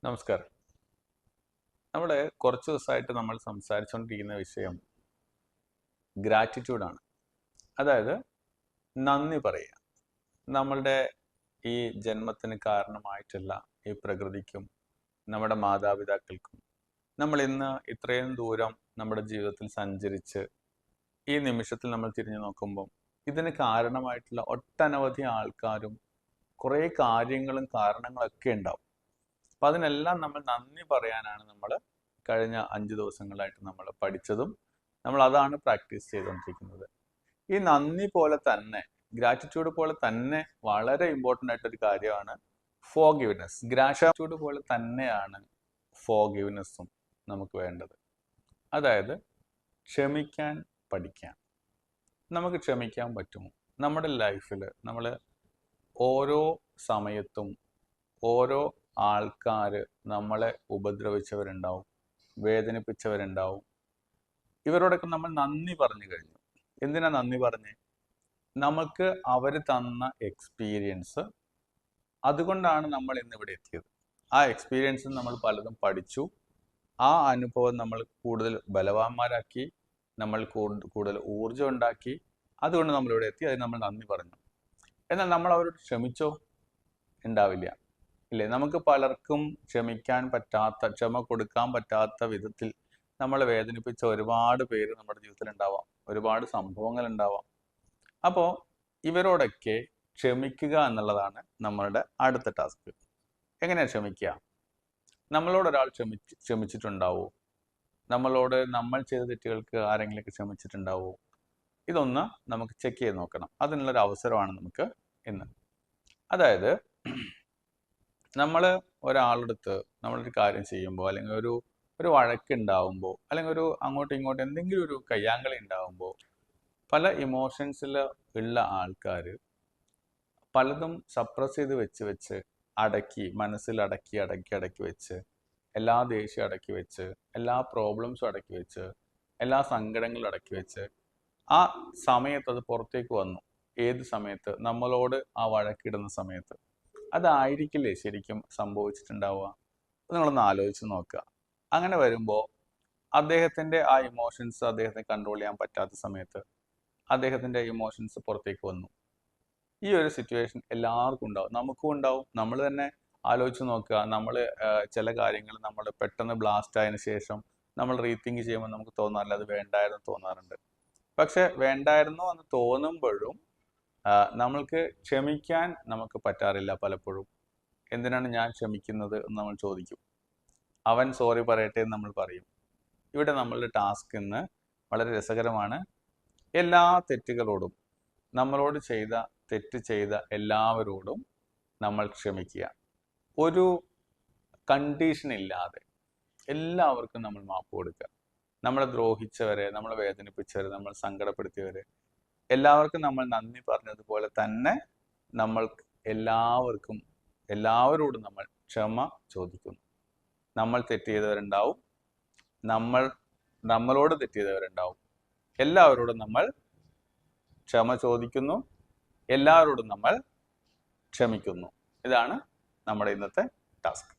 നമസ്കാരം. നമ്മൾ കുറച്ച് ദിവസമായിട്ട് നമ്മൾ സംസാരിച്ചുകൊണ്ടിരിക്കുന്ന വിഷയം ഗ്രാറ്റിറ്റ്യൂഡാണ്. അതായത് നന്ദി പറയുക. നമ്മളുടെ ഈ ജന്മത്തിന് കാരണമായിട്ടുള്ള ഈ പ്രകൃതിക്കും നമ്മുടെ മാതാപിതാക്കൾക്കും നമ്മൾ ഇന്ന് ഇത്രയും ദൂരം നമ്മുടെ ജീവിതത്തിൽ സഞ്ചരിച്ച് ഈ നിമിഷത്തിൽ നമ്മൾ തിരിഞ്ഞു നോക്കുമ്പോൾ ഇതിന് കാരണമായിട്ടുള്ള ഒട്ടനവധി ആൾക്കാരും കുറേ കാര്യങ്ങളും കാരണങ്ങളൊക്കെ ഉണ്ടാവും. അപ്പം അതിനെല്ലാം നമ്മൾ നന്ദി പറയാനാണ് നമ്മൾ കഴിഞ്ഞ 5 ദിവസങ്ങളായിട്ട് നമ്മൾ പഠിച്ചതും നമ്മൾ അതാണ് പ്രാക്ടീസ് ചെയ്തുകൊണ്ടിരിക്കുന്നത്. ഈ നന്ദി പോലെ തന്നെ ഗ്രാറ്റിറ്റ്യൂഡ് പോലെ തന്നെ വളരെ ഇമ്പോർട്ടൻ്റ് ആയിട്ടൊരു കാര്യമാണ് ഫോർഗിവ്നെസ്. ഗ്രാറ്റിറ്റ്യൂഡ് പോലെ തന്നെയാണ് ഫോർഗിവ്നെസ്സും നമുക്ക് വേണ്ടത്. അതായത് ക്ഷമിക്കാൻ പഠിക്കാൻ. നമുക്ക് ക്ഷമിക്കാൻ പറ്റുമോ? നമ്മുടെ ലൈഫിൽ നമ്മൾ ഓരോ സമയത്തും ഓരോ ആൾക്കാർ നമ്മളെ ഉപദ്രവിച്ചവരുണ്ടാവും, വേദനിപ്പിച്ചവരുണ്ടാവും. ഇവരോടൊക്കെ നമ്മൾ നന്ദി പറഞ്ഞു കഴിഞ്ഞു. എന്തിനാ നന്ദി പറഞ്ഞേ? നമുക്ക് അവർ തന്ന എക്സ്പീരിയൻസ്, അതുകൊണ്ടാണ് നമ്മൾ ഇന്നിവിടെ എത്തിയത്. ആ എക്സ്പീരിയൻസിൽ നമ്മൾ പലതും പഠിച്ചു. ആ അനുഭവം നമ്മൾ കൂടുതൽ ബലവാന്മാരാക്കി, നമ്മൾ കൂടുതൽ ഊർജം ഉണ്ടാക്കി. അതുകൊണ്ട് നമ്മളിവിടെ എത്തി. അതിന് നമ്മൾ നന്ദി പറഞ്ഞു. എന്നാൽ നമ്മൾ അവരോട് ക്ഷമിച്ചോ? ഉണ്ടാവില്ല, ഇല്ലേ? നമുക്ക് പലർക്കും ക്ഷമിക്കാൻ പറ്റാത്ത, ക്ഷമ കൊടുക്കാൻ പറ്റാത്ത വിധത്തിൽ നമ്മളെ വേദനിപ്പിച്ച ഒരുപാട് പേര് നമ്മുടെ ജീവിതത്തിൽ ഉണ്ടാവാം, ഒരുപാട് സംഭവങ്ങൾ ഉണ്ടാവാം. അപ്പോൾ ഇവരോടൊക്കെ ക്ഷമിക്കുക എന്നുള്ളതാണ് നമ്മളുടെ അടുത്ത ടാസ്ക്. എങ്ങനെയാണ് ക്ഷമിക്കുക? നമ്മളോട് ഒരാൾ ക്ഷമിച്ചിട്ടുണ്ടാവോ? നമ്മളോട് നമ്മൾ ചെയ്ത തെറ്റുകൾക്ക് ആരെങ്കിലുമൊക്കെ ക്ഷമിച്ചിട്ടുണ്ടാവോ? ഇതൊന്ന് നമുക്ക് ചെക്ക് ചെയ്ത് നോക്കണം. അതിനുള്ളൊരു അവസരമാണ് നമുക്ക് ഇന്ന്. അതായത് നമ്മൾ ഒരാളെടുത്ത് നമ്മളൊരു കാര്യം ചെയ്യുമ്പോൾ, അല്ലെങ്കിൽ ഒരു വഴക്കുണ്ടാവുമ്പോൾ, അല്ലെങ്കിൽ ഒരു അങ്ങോട്ടും ഇങ്ങോട്ടും എന്തെങ്കിലും ഒരു കയ്യാങ്കളി ഉണ്ടാവുമ്പോൾ, പല ഇമോഷൻസിൽ ഉള്ള ആൾക്കാർ പലതും സപ്രസ് ചെയ്ത് വെച്ച് അടക്കി, മനസ്സിൽ അടക്കി വെച്ച്, എല്ലാ ദേഷ്യം അടക്കി വെച്ച്, എല്ലാ പ്രോബ്ലംസും അടക്കി വെച്ച്, എല്ലാ സങ്കടങ്ങളും അടക്കി വെച്ച്, ആ സമയത്ത് അത് പുറത്തേക്ക് വന്നു. ഏത് സമയത്ത്? നമ്മളോട് ആ വഴക്കിടുന്ന സമയത്ത്. അതായിരിക്കില്ലേ ശരിക്കും സംഭവിച്ചിട്ടുണ്ടാവുക? നിങ്ങളൊന്ന് ആലോചിച്ച് നോക്കുക. അങ്ങനെ വരുമ്പോൾ അദ്ദേഹത്തിൻ്റെ ആ ഇമോഷൻസ് അദ്ദേഹത്തെ കൺട്രോൾ ചെയ്യാൻ പറ്റാത്ത സമയത്ത് അദ്ദേഹത്തിൻ്റെ ഇമോഷൻസ് പുറത്തേക്ക് വന്നു. ഈ ഒരു സിറ്റുവേഷൻ എല്ലാവർക്കും ഉണ്ടാവും, നമുക്കും ഉണ്ടാവും. നമ്മൾ തന്നെ ആലോചിച്ച് നോക്കുക. നമ്മൾ ചില കാര്യങ്ങൾ നമ്മൾ പെട്ടെന്ന് ബ്ലാസ്റ്റ് ആയതിനു ശേഷം നമ്മൾ റീതിങ്ക് ചെയ്യുമ്പോൾ നമുക്ക് തോന്നാറില്ല അത് വേണ്ടായിരുന്നു തോന്നാറുണ്ട്. പക്ഷെ വേണ്ടായിരുന്നു എന്ന് തോന്നുമ്പോഴും നമ്മൾക്ക് ക്ഷമിക്കാൻ നമുക്ക് പറ്റാറില്ല പലപ്പോഴും. എന്തിനാണ് ഞാൻ ക്ഷമിക്കുന്നത് എന്ന് നമ്മൾ ചോദിക്കും. അവൻ സോറി പറയട്ടെ എന്ന് നമ്മൾ പറയും. ഇവിടെ നമ്മളുടെ ടാസ്ക് ഇന്ന് വളരെ രസകരമാണ്. എല്ലാ തെറ്റുകളോടും, നമ്മളോട് തെറ്റ് ചെയ്ത എല്ലാവരോടും നമ്മൾ ക്ഷമിക്കുക. ഒരു കണ്ടീഷൻ ഇല്ലാതെ എല്ലാവർക്കും നമ്മൾ മാപ്പ് കൊടുക്കുക. നമ്മളെ ദ്രോഹിച്ചവരെ, നമ്മളെ വേദനിപ്പിച്ചവരെ, നമ്മൾ സങ്കടപ്പെടുത്തിയവരെ എല്ലാവർക്കും നമ്മൾ നന്ദി പറഞ്ഞതുപോലെ തന്നെ നമ്മൾ എല്ലാവരോടും നമ്മൾ ക്ഷമ ചോദിക്കുന്നു. നമ്മൾ തെറ്റ് ചെയ്തവരുണ്ടാവും, നമ്മളോട് തെറ്റ് ചെയ്തവരുണ്ടാവും. എല്ലാവരോടും നമ്മൾ ക്ഷമ ചോദിക്കുന്നു, എല്ലാവരോടും നമ്മൾ ക്ഷമിക്കുന്നു. ഇതാണ് നമ്മുടെ ഇന്നത്തെ ടാസ്ക്.